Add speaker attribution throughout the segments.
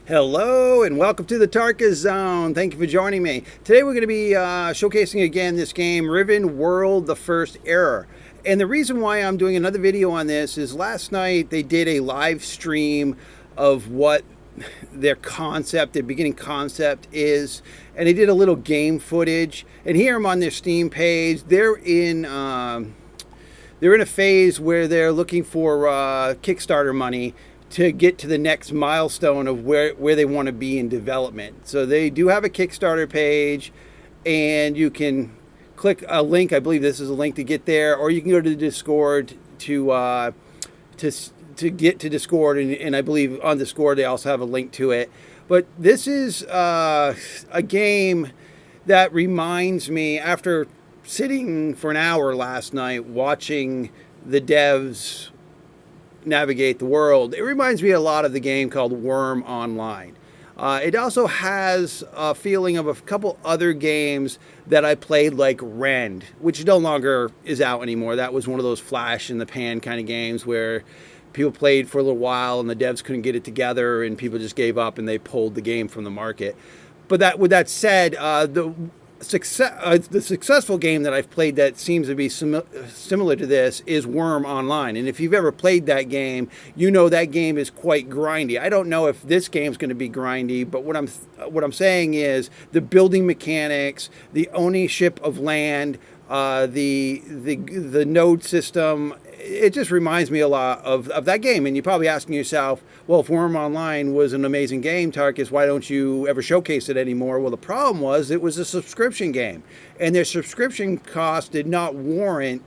Speaker 1: Hello and welcome to the Tarka Zone. Thank you for joining me. Today we're going to be showcasing again this game, Riven World: The First Era. And the reason why I'm doing another video on this is last night they did a live stream of what their concept, their beginning concept is, and they did a little game footage. And here I'm on their Steam page. They're in a phase where they're looking for Kickstarter money to get to the next milestone of where they want to be in development. So they do have a Kickstarter page, and you can click a link. I believe this is a link to get there, or you can go to the Discord to get to Discord, and I believe on Discord they also have a link to it. But this is a game that reminds me, after sitting for an hour last night watching the devs navigate the world, it reminds me a lot of the game called Worm Online. It also has a feeling of a couple other games that I played, like Rend, which no longer is out anymore. That was one of those flash in the pan kind of games where people played for a little while and the devs couldn't get it together and people just gave up and they pulled the game from the market. But with that said, the successful game that I've played that seems to be similar to this is Worm Online. And if you've ever played that game, you know that game is quite grindy. I don't know if this game's going to be grindy, but what I'm saying is the building mechanics, the ownership of land, the node system, it just reminds me a lot of that game. And you're probably asking yourself, well, if Worm Online was an amazing game, Tarkus, why don't you ever showcase it anymore? Well, the problem was it was a subscription game, and their subscription cost did not warrant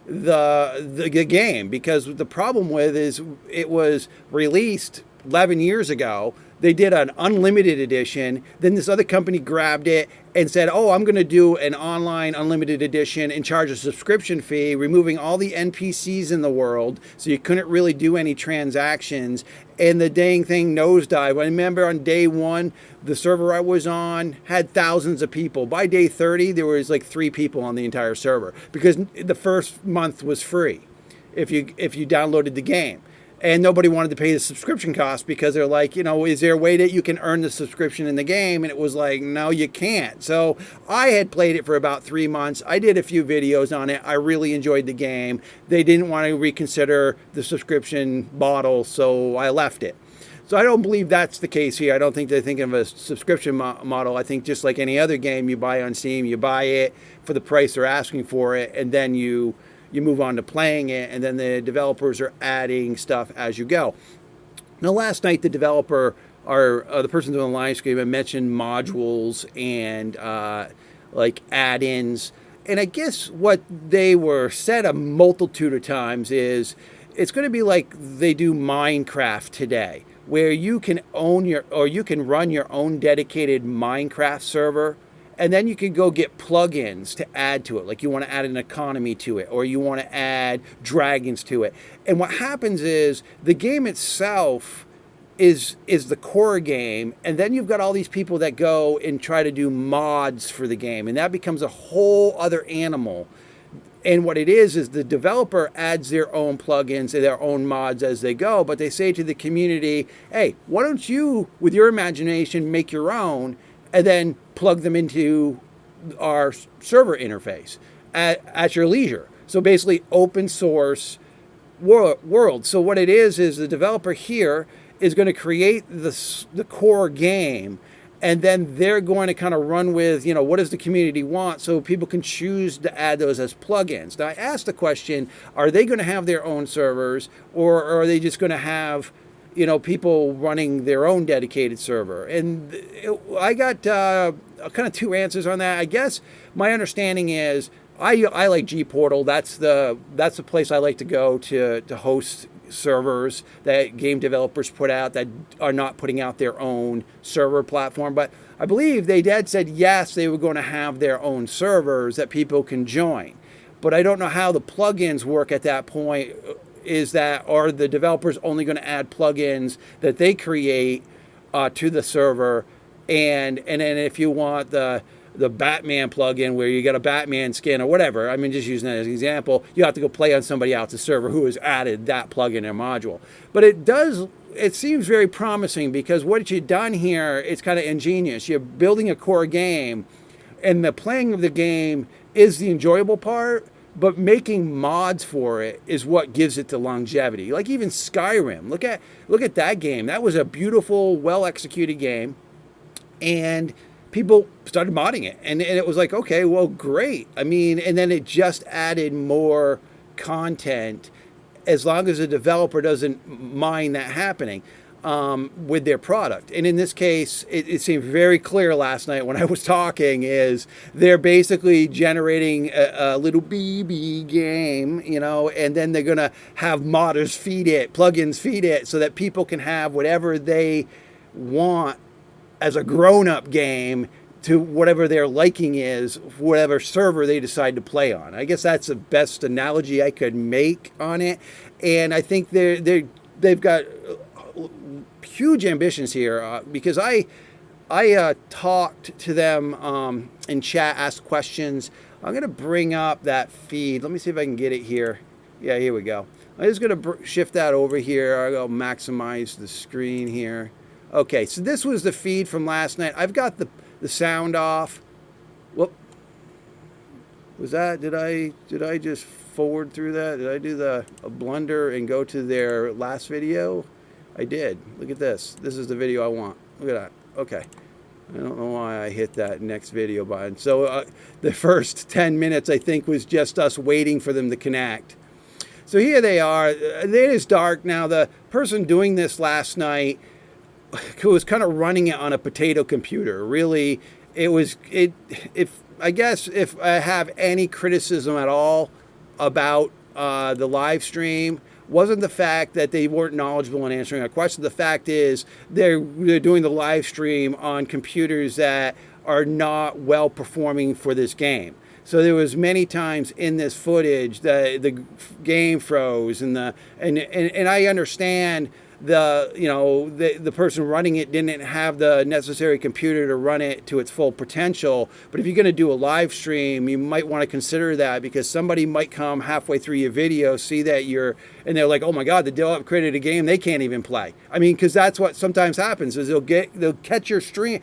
Speaker 1: the game, because the problem with is it was released 11 years ago. They did an unlimited edition. Then this other company grabbed it and said, oh, I'm going to do an online unlimited edition and charge a subscription fee, removing all the NPCs in the world. So you couldn't really do any transactions. And the dang thing nosedived. I remember on day one, the server I was on had thousands of people. By day 30, there was like 3 people on the entire server, because the first month was free if you downloaded the game. And nobody wanted to pay the subscription cost, because they're like, is there a way that you can earn the subscription in the game? And it was like, no, you can't. So I had played it for about 3 months. I did a few videos on it. I really enjoyed the game. They didn't want to reconsider the subscription model, so I left it. So I don't believe that's the case here. I don't think they're thinking of a subscription model. I think just like any other game you buy on Steam, you buy it for the price they're asking for it, and then you move on to playing it, and then the developers are adding stuff as you go. Now, last night, the developer, or the person doing the live stream, mentioned modules and like add-ins. And I guess what they were said a multitude of times is it's going to be like they do Minecraft today, where you can you can run your own dedicated Minecraft server. And then you can go get plugins to add to it. Like you want to add an economy to it, or you want to add dragons to it. And what happens is the game itself is the core game. And then you've got all these people that go and try to do mods for the game. And that becomes a whole other animal. And what it is the developer adds their own plugins and their own mods as they go. But they say to the community, hey, why don't you, with your imagination, make your own, and then plug them into our server interface at your leisure. So basically open source world. So what it is the developer here is going to create the core game, and then they're going to kind of run with, what does the community want, so people can choose to add those as plugins. Now, I asked the question, are they going to have their own servers, or are they just going to have people running their own dedicated server? And I got kind of 2 answers on that. I guess my understanding is I like gPortal. That's the place I like to go to host servers that game developers put out that are not putting out their own server platform. But I believe they had said yes, they were going to have their own servers that people can join. But I don't know how the plugins work at that point. Are the developers only going to add plugins that they create to the server, and then if you want the the Batman plugin where you get a Batman skin or whatever. I mean, just using that as an example, you have to go play on somebody else's server who has added that plugin or module. But it seems very promising, because what you've done here, it's kind of ingenious. You're building a core game, and the playing of the game is the enjoyable part, but making mods for it is what gives it the longevity. Like even Skyrim, look at that game. That was a beautiful, well-executed game, and people started modding it, and it was like, okay, well, great. I mean, and then it just added more content, as long as the developer doesn't mind that happening with their product. And in this case, it seemed very clear last night when I was talking, is they're basically generating a little BB game, you know, and then they're going to have modders feed it, plugins feed it, so that people can have whatever they want as a grown-up game to whatever their liking is, whatever server they decide to play on. I guess that's the best analogy I could make on it. And I think they've got huge ambitions here, because I talked to them in chat, asked questions. I'm going to bring up that feed. Let me see if I can get it here. Yeah, here we go. I'm just going to shift that over here. I'll go maximize the screen here. Okay, so this was the feed from last night. I've got the sound off. Whoop. Was that, did I just forward through that? Did I do a blunder and go to their last video? I did. Look at this. This is the video I want. Look at that. Okay. I don't know why I hit that next video button. So the first 10 minutes, I think, was just us waiting for them to connect. So here they are. It is dark now. The person doing this last night was kind of running it on a potato computer. Really, if I have any criticism at all about the live stream, wasn't the fact that they weren't knowledgeable in answering a question. The fact is they're doing the live stream on computers that are not well performing for this game. So there was many times in this footage that the game froze, and I understand the person running it didn't have the necessary computer to run it to its full potential. But if you're going to do a live stream, you might want to consider that, because somebody might come halfway through your video, see that and they're like, oh my God, the developer created a game they can't even play. I mean, because that's what sometimes happens, is they'll catch your stream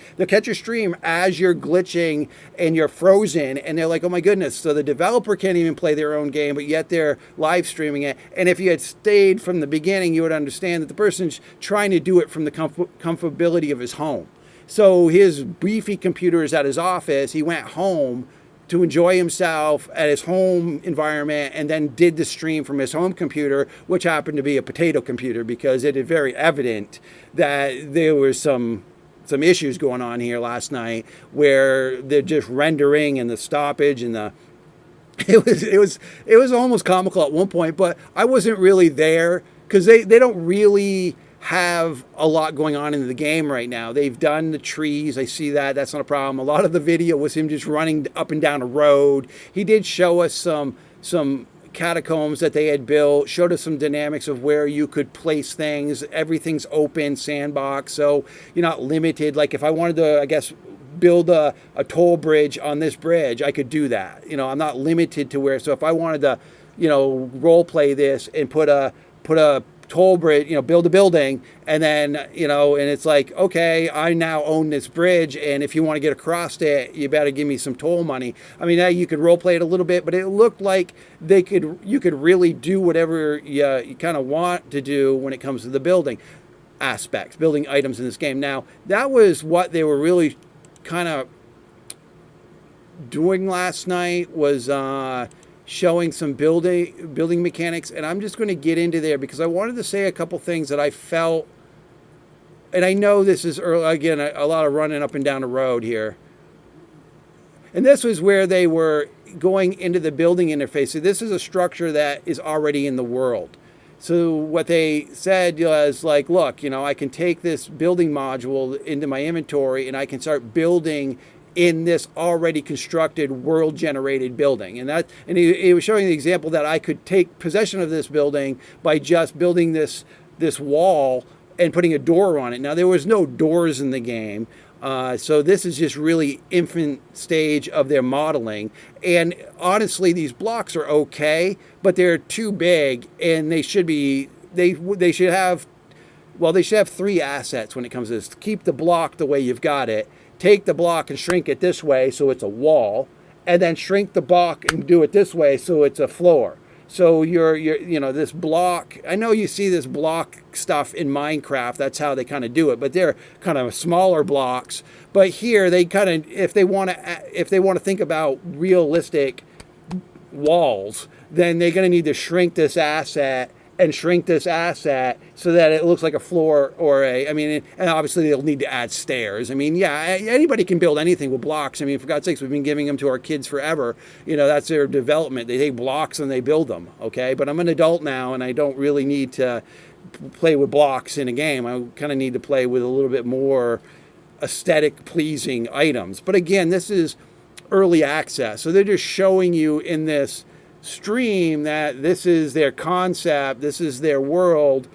Speaker 1: as you're glitching and you're frozen, and they're like, oh my goodness, so the developer can't even play their own game, but yet they're live streaming it. And if you had stayed from the beginning, you would understand that the person's trying to do it from the comfortability of his home. So his beefy computer is at his office. He went home to enjoy himself at his home environment, and then did the stream from his home computer, which happened to be a potato computer, because it is very evident that there was some issues going on here last night, where they're just rendering and the stoppage and it was almost comical at one point. But I wasn't really there, because they don't really have a lot going on in the game right now. They've done the trees. I see that. That's not a problem. A lot of the video was him just running up and down a road. He did show us some catacombs that they had built, showed us some dynamics of where you could place things. Everything's open, sandbox, so you're not limited. Like if I wanted to, I guess, build a toll bridge on this bridge, I could do that. I'm not limited to where. So if I wanted to, role play this and put a toll bridge, build a building, and then, and it's like, okay, I now own this bridge, and if you want to get across it, you better give me some toll money. I mean, you could role play it a little bit, but it looked like you could really do whatever you kind of want to do when it comes to the building aspects, building items in this game. Now, that was what they were really kind of doing last night, was showing some building mechanics, and I'm just going to get into there because I wanted to say a couple things that I felt, and I know this is early, again, a lot of running up and down the road here. And this was where they were going into the building interface. So this is a structure that is already in the world. So what they said was like, look, I can take this building module into my inventory and I can start building in this already constructed world-generated building. And he was showing the example that I could take possession of this building by just building this wall and putting a door on it. Now, there was no doors in the game, So this is just really infant stage of their modeling. And honestly, these blocks are okay, but they're too big, and they should be they should have they should have three assets when it comes to this. Keep the block the way you've got it. Take the block and shrink it this way so it's a wall, and then shrink the block and do it this way so it's a floor. So you're this block. I know you see this block stuff in Minecraft. That's how they kind of do it, but they're kind of smaller blocks. But here they kind of, if they want to think about realistic walls, then they're going to need to shrink this asset and shrink this asset so that it looks like a floor or and obviously they'll need to add stairs. Anybody can build anything with blocks. For God's sakes, we've been giving them to our kids forever. That's their development. They take blocks and they build them, okay? But I'm an adult now, and I don't really need to play with blocks in a game. I kind of need to play with a little bit more aesthetic pleasing items. But again, this is early access. So they're just showing you in this stream that this is their concept, this is their world,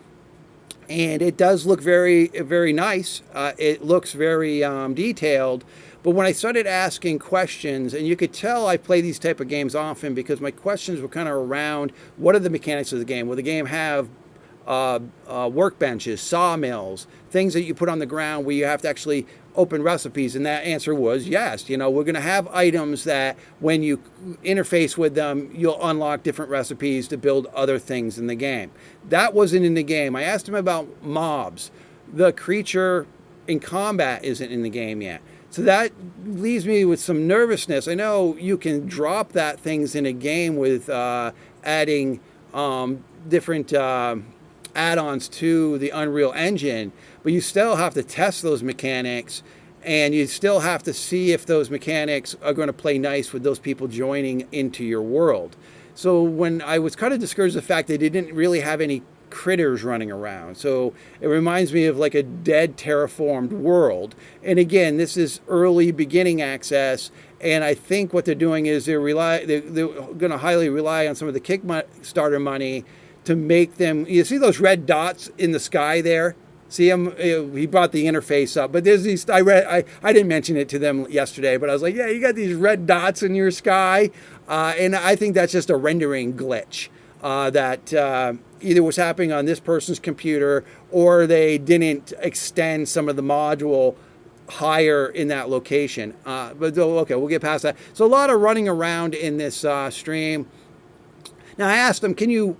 Speaker 1: and it does look very, very nice. It looks very detailed. But when I started asking questions, and you could tell I play these type of games often because my questions were kind of around what are the mechanics of the game? Will the game have workbenches, sawmills, things that you put on the ground where you have to actually open recipes? And that answer was yes. We're going to have items that when you interface with them, you'll unlock different recipes to build other things in the game. That wasn't in the game. I asked him about mobs. The creature in combat isn't in the game yet. So that leaves me with some nervousness. I know you can drop that things in a game with adding different add-ons to the Unreal Engine, but you still have to test those mechanics, and you still have to see if those mechanics are going to play nice with those people joining into your world. So when I was kind of discouraged the fact they didn't really have any critters running around, so it reminds me of like a dead terraformed world. And again, this is early beginning access, and I think what they're doing is they're going to highly rely on some of the Kickstarter money to make them. You see those red dots in the sky there? See him? He brought the interface up, but there's these. I didn't mention it to them yesterday, but I was like, yeah, you got these red dots in your sky, and I think that's just a rendering glitch that either was happening on this person's computer or they didn't extend some of the module higher in that location. But okay, we'll get past that. So a lot of running around in this stream. Now I asked them, can you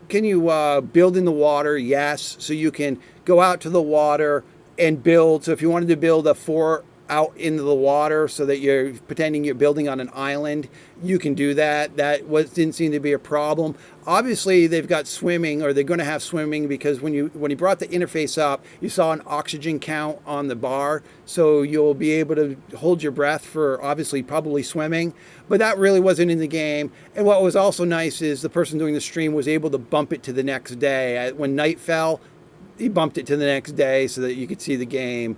Speaker 1: build in the water? Yes. So you can go out to the water and build. So if you wanted to build a fort out into the water so that you're pretending you're building on an island, you can do that. Didn't seem to be a problem. Obviously, they've got swimming, or they're going to have swimming, because when you brought the interface up, you saw an oxygen count on the bar, so you'll be able to hold your breath for obviously probably swimming. But that really wasn't in the game. And what was also nice is the person doing the stream was able to bump it to the next day. When night fell, he bumped it to the next day so that you could see the game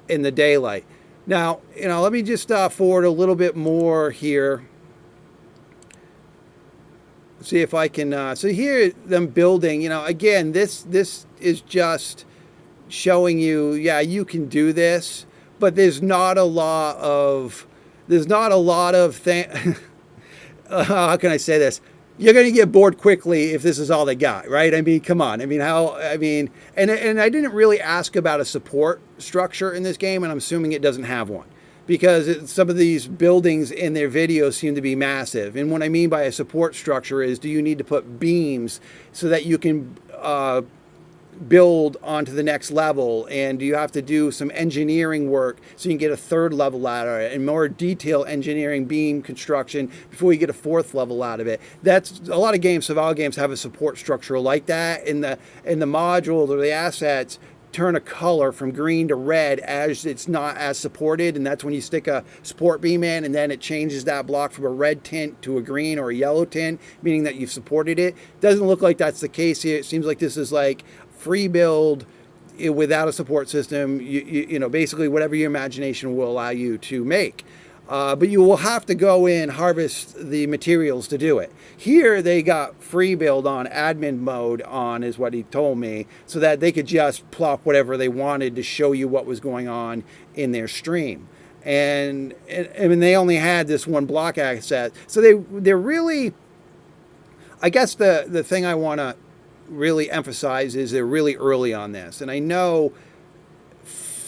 Speaker 1: in the daylight. Now, let me just forward a little bit more here. See if I can. So here, them building. Again, this is just showing you. Yeah, you can do this, but there's not a lot of things. How can I say this? You're going to get bored quickly if this is all they got, right? Come on. And I didn't really ask about a support structure in this game, and I'm assuming it doesn't have one, because some of these buildings in their videos seem to be massive. And what I mean by a support structure is, do you need to put beams so that you can build onto the next level, and do you have to do some engineering work so you can get a third level out of it, and more detailed engineering beam construction before you get a fourth level out of it? That's a lot of games. Survival games have a support structure like that, and the modules or the assets turn a color from green to red as it's not as supported, and that's when you stick a support beam in, and then it changes that block from a red tint to a green or a yellow tint, meaning that you've supported it. Doesn't look like that's the case here. It seems like this is like free build without a support system. You basically whatever your imagination will allow you to make. But you will have to go in, harvest the materials to do it. Here they got free build on, admin mode on, is what he told me, so that they could just plop whatever they wanted to show you what was going on in their stream. And I mean, they only had this one block access, so they're really, I guess the thing I want to really emphasize is they're really early on this. And I know,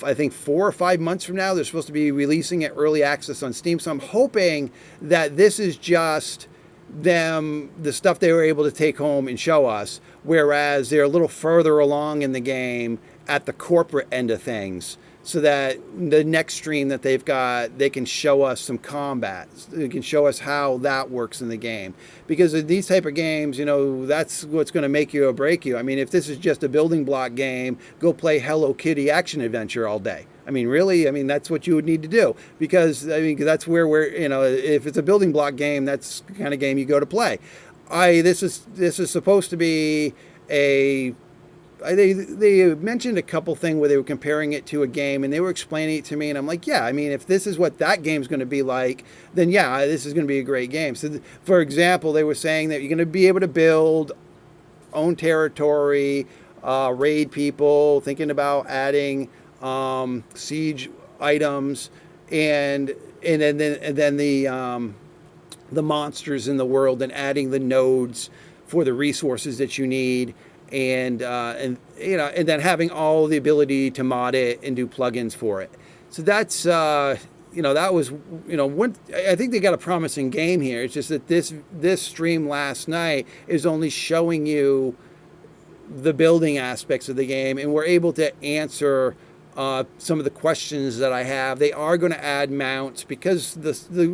Speaker 1: I think 4 or 5 months from now, they're supposed to be releasing it early access on Steam. So I'm hoping that this is just them, the stuff they were able to take home and show us, whereas they're a little further along in the game at the corporate end of things, so that the next stream that they've got, they can show us some combat. They can show us how that works in the game. Because in these type of games, you know, that's what's going to make you or break you. I mean, if this is just a building block game, go play Hello Kitty Action Adventure all day. I mean, really, I mean, that's what you would need to do. Because, I mean, that's where we're, you know, if it's a building block game, that's the kind of game you go to play. This is supposed to be a... They mentioned a couple things where they were comparing it to a game, and they were explaining it to me, and I'm like, yeah, I mean, if this is what that game's going to be like, then yeah, this is going to be a great game. So, for example, they were saying that you're going to be able to build, own territory, raid people, thinking about adding siege items, and then the monsters in the world, and adding the nodes for the resources that you need. And you know, and then having all the ability to mod it and do plugins for it. So that's you know, that was, you know, I think they got a promising game here. It's just that this stream last night is only showing you the building aspects of the game, and we're able to answer some of the questions that I have. They are going to add mounts because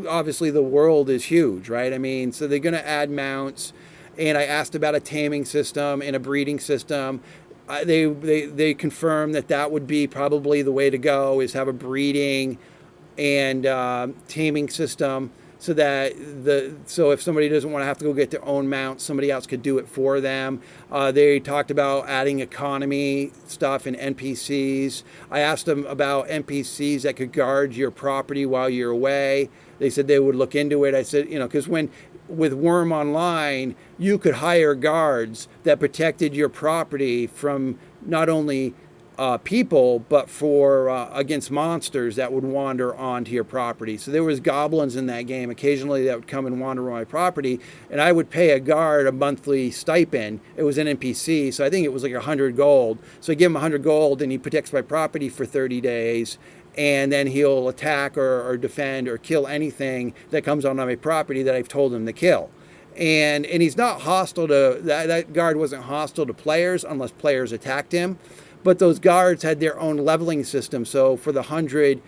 Speaker 1: obviously the world is huge, right? I mean, so they're going to add mounts. And I asked about a taming system and a breeding system. They confirmed that would be probably the way to go, is have a breeding and taming system, so that if somebody doesn't want to have to go get their own mount, somebody else could do it for them. They talked about adding economy stuff and NPCs. I asked them about NPCs that could guard your property while you're away. They said they would look into it. I said, you know, because with Worm Online, you could hire guards that protected your property from not only people, but for against monsters that would wander onto your property. So there was goblins in that game occasionally that would come and wander on my property, and I would pay a guard a monthly stipend. It was an NPC, so I think it was like 100 gold. So I give him 100 gold, and he protects my property for 30 days. And then he'll attack or defend or kill anything that comes on my property that I've told him to kill. And he's not hostile to, that guard wasn't hostile to players unless players attacked him. But those guards had their own leveling system. So for the 100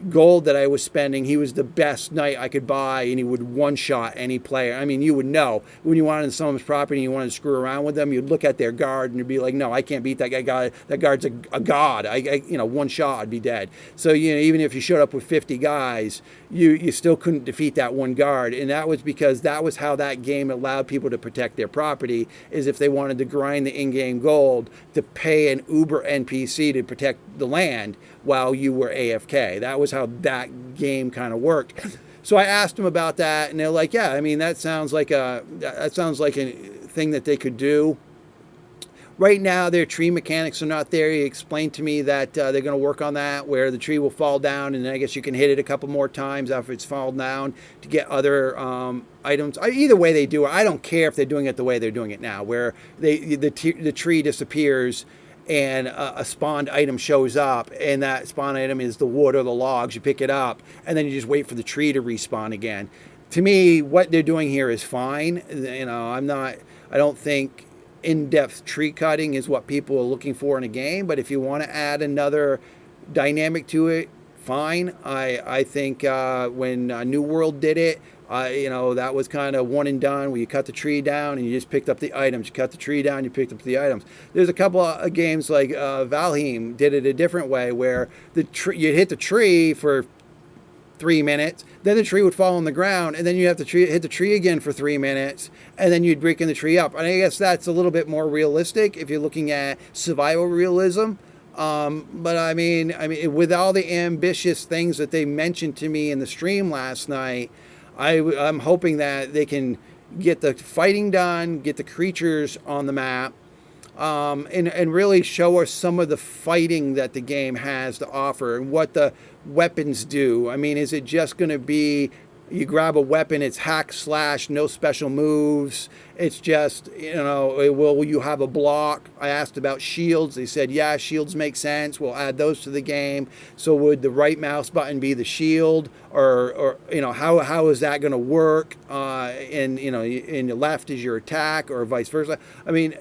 Speaker 1: gold that I was spending, he was the best knight I could buy, and he would one-shot any player. I mean, you would know when you wanted someone's property and you wanted to screw around with them, you'd look at their guard and you'd be like, no, I can't beat that guy. That guard's a god. You know, one shot, I'd be dead. So, you know, even if you showed up with 50 guys, you still couldn't defeat that one guard. And that was because that was how that game allowed people to protect their property, is if they wanted to grind the in-game gold to pay an Uber NPC to protect the land while you were AFK. That was how that game kind of worked. So I asked them about that, and they're like, yeah, I mean, that sounds like a thing that they could do. Right now, their tree mechanics are not there. He explained to me that they're going to work on that, where the tree will fall down, and then I guess you can hit it a couple more times after it's fallen down to get other items. Either way they do it, I don't care if they're doing it the way they're doing it now, where the tree disappears and a spawned item shows up, and that spawned item is the wood or the logs. You pick it up, and then you just wait for the tree to respawn again. To me, what they're doing here is fine. You know, I don't think in-depth tree cutting is what people are looking for in a game, but if you want to add another dynamic to it, fine. I think when New World did it, you know, that was kind of one and done, where you cut the tree down and you just picked up the items. You cut the tree down, you picked up the items. There's a couple of games like Valheim did it a different way, where you'd hit the tree for 3 minutes, then the tree would fall on the ground, and then you have to hit the tree again for 3 minutes, and then you'd break in the tree up. And I guess that's a little bit more realistic if you're looking at survival realism. But with all the ambitious things that they mentioned to me in the stream last night, I'm hoping that they can get the fighting done, get the creatures on the map, and really show us some of the fighting that the game has to offer and what the weapons do. I mean, is it just going to be you grab a weapon, it's hack slash, no special moves? It's just, will you have a block? I asked about shields. They said, yeah, shields make sense. We'll add those to the game. So would the right mouse button be the shield, or how is that going to work? And the left is your attack, or vice versa. I mean,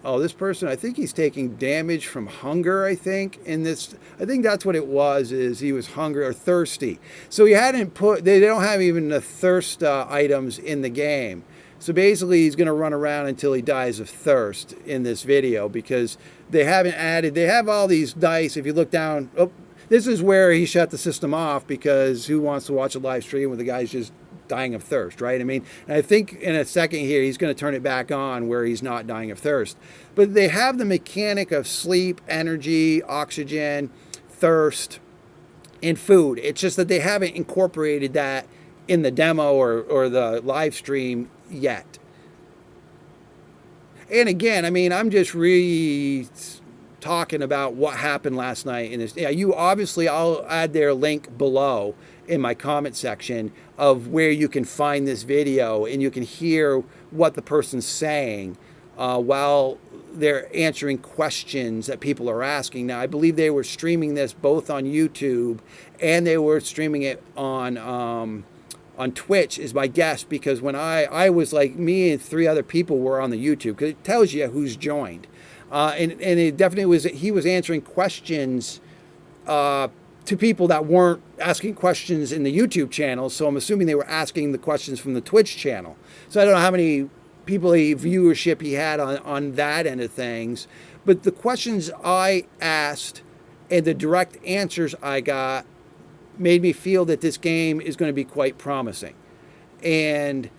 Speaker 1: oh, this person, I think he's taking damage from hunger, I think that's what it was, is he was hungry or thirsty. So he hadn't they don't have even the thirst items in the game. So basically he's going to run around until he dies of thirst in this video, because they have all these dice. If you look down, this is where he shut the system off, because who wants to watch a live stream where the guy's just dying of thirst, right? I mean, and I think in a second here, he's going to turn it back on where he's not dying of thirst. But they have the mechanic of sleep, energy, oxygen, thirst, and food. It's just that they haven't incorporated that in the demo or the live stream yet. And again, I mean, I'm just really talking about what happened last night in this. Yeah, I'll add their link below in my comment section of where you can find this video, and you can hear what the person's saying while they're answering questions that people are asking. Now, I believe they were streaming this both on YouTube, and they were streaming it on Twitch, is my guess, because when I was like, me and 3 other people were on the YouTube, because it tells you who's joined. And it definitely he was answering questions to people that weren't asking questions in the YouTube channel. So I'm assuming they were asking the questions from the Twitch channel. So I don't know how many viewership he had on that end of things. But the questions I asked and the direct answers I got made me feel that this game is going to be quite promising. And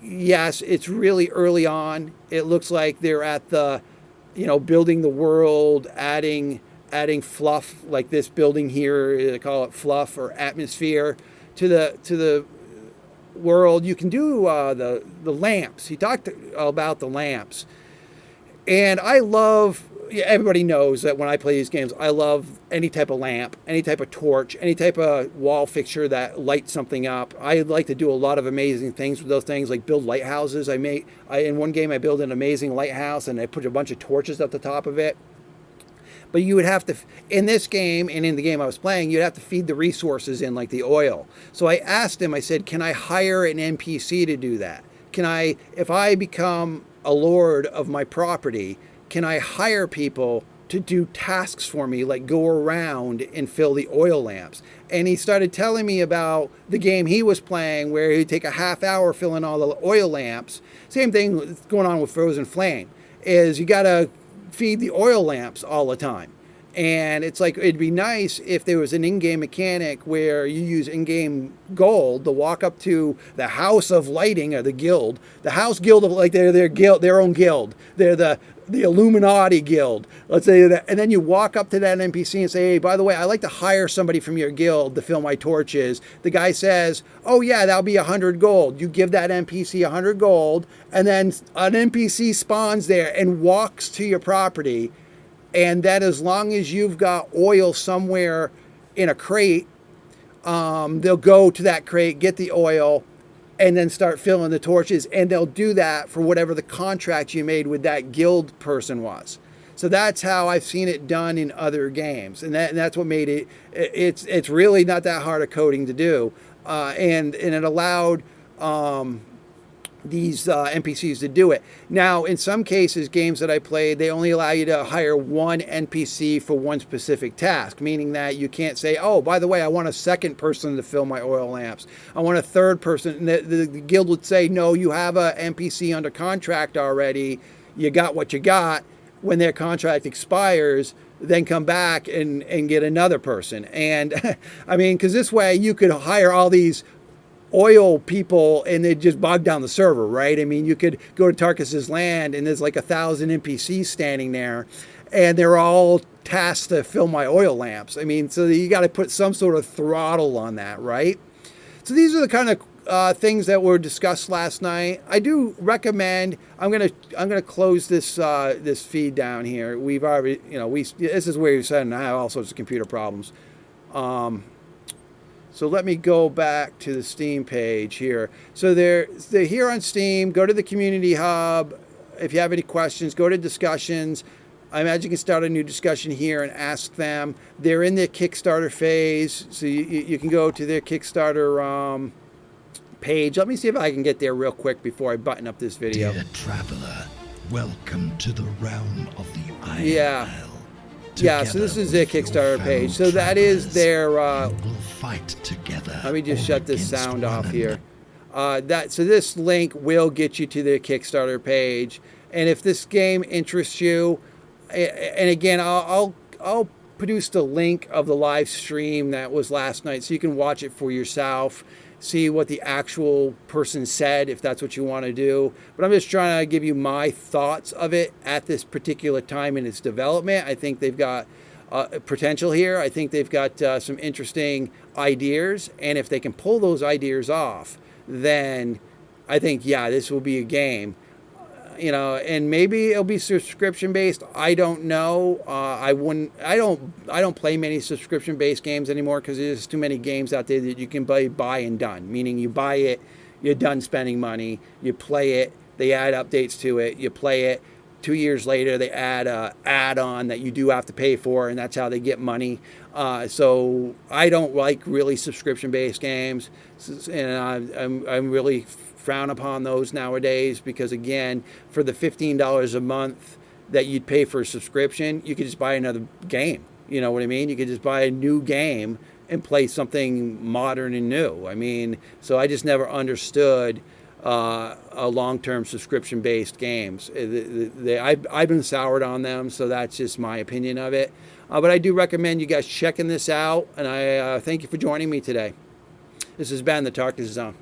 Speaker 1: yes, it's really early on. It looks like they're at the, building the world, adding fluff, like this building here, they call it fluff or atmosphere, to the world. You can do the lamps. He talked about the lamps. And I love, everybody knows that when I play these games, I love any type of lamp, any type of torch, any type of wall fixture that lights something up. I like to do a lot of amazing things with those things, like build lighthouses. In one game, I built an amazing lighthouse, and I put a bunch of torches at the top of it. But you would have to, in this game and in the game I was playing, you'd have to feed the resources in, like the oil. So I asked him, I said, can I hire an NPC to do that? If I become a lord of my property, can I hire people to do tasks for me, like go around and fill the oil lamps? And he started telling me about the game he was playing, where he'd take a half hour filling all the oil lamps. Same thing going on with Frozen Flame, is you got to feed the oil lamps all the time. And it's like, it'd be nice if there was an in-game mechanic where you use in-game gold to walk up to the House of Lighting, or the guild, the House Guild of, like, their guild, their own guild. They're the Illuminati guild, let's say that. And then you walk up to that NPC and say, hey, by the way, I'd like to hire somebody from your guild to fill my torches. The guy says, oh yeah, that'll be 100 gold. You give that NPC 100 gold, and then an NPC spawns there and walks to your property. And that, as long as you've got oil somewhere in a crate, they'll go to that crate, get the oil, and then start filling the torches. And they'll do that for whatever the contract you made with that guild person was. So that's how I've seen it done in other games. And that's what made it, it's really not that hard of coding to do. And it allowed these NPCs to do it. Now, in some cases, games that I played, they only allow you to hire one NPC for one specific task, meaning that you can't say, oh, by the way, I want a second person to fill my oil lamps. I want a third person. And the guild would say, no, you have a NPC under contract already. You got what you got. When their contract expires, then come back and get another person. And I mean, because this way you could hire all these oil people and they just bog down the server, right? I mean, you could go to Tarkus's land and there's like 1,000 NPCs standing there, and they're all task to fill my oil lamps. I mean, so you got to put some sort of throttle on that, right? So these are the kind of things that were discussed last night. I do recommend. I'm gonna close this this feed down here. We've already, this is where you said I have all sorts of computer problems. So let me go back to the Steam page here. So they're here on Steam. Go to the community hub. If you have any questions, go to discussions. I imagine you can start a new discussion here and ask them. They're in their Kickstarter phase, so you can go to their Kickstarter page. Let me see if I can get there real quick before I button up this video.
Speaker 2: Dear traveler, welcome to the realm of the Iron
Speaker 1: Yeah.
Speaker 2: Isle.
Speaker 1: Yeah, so this is their Kickstarter page. So that is their.
Speaker 2: We'll fight together.
Speaker 1: Let me just shut this
Speaker 2: against
Speaker 1: sound
Speaker 2: one
Speaker 1: off here.
Speaker 2: another.
Speaker 1: So this link will get you to their Kickstarter page, and if this game interests you, and again, I'll produce the link of the live stream that was last night, so you can watch it for yourself, see what the actual person said, if that's what you want to do. But I'm just trying to give you my thoughts of it at this particular time in its development. I think they've got potential here. I think they've got some interesting ideas, and if they can pull those ideas off, then I think, yeah, this will be a game. And maybe it'll be subscription based. I don't know. I don't play many subscription based games anymore because there's too many games out there that you can buy and done. Meaning you buy it, you're done spending money. You play it, they add updates to it. You play it. 2 years later, they add a add-on that you do have to pay for, and that's how they get money. So I don't like really subscription-based games, and I'm really frown upon those nowadays because, again, for the $15 a month that you'd pay for a subscription, you could just buy another game. You know what I mean? You could just buy a new game and play something modern and new. I mean, so I just never understood a long-term subscription-based games. I've been soured on them, so that's just my opinion of it. But I do recommend you guys checking this out, and I thank you for joining me today. This has been the Tarkus Zone.